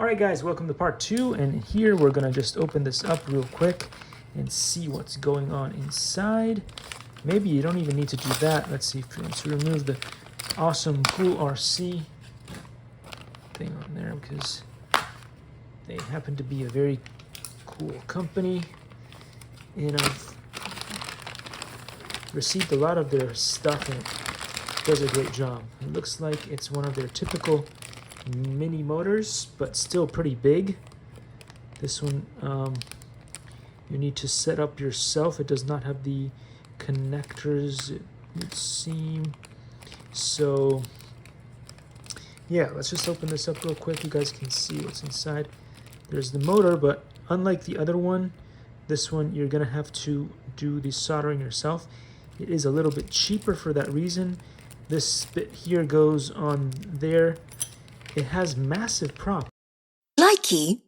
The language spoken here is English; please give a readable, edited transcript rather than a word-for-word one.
Alright guys, welcome to part 2, and here we're going to just open this up real quick and see what's going on inside. Maybe you don't even need to do that. Let's see, to remove the awesome Gool RC thing on there, because they happen to be a very cool company, and I've received a lot of their stuff and it does a great job. It looks like it's one of their typical mini motors, but still pretty big. This one you need to set up yourself. It does not have the connectors, it would seem. So yeah, let's just open this up real quick. You guys can see what's inside. There's the motor, but unlike the other one, this one you're gonna have to do the soldering yourself. It is a little bit cheaper for that reason. This bit here goes on there. It has massive prop. Likey.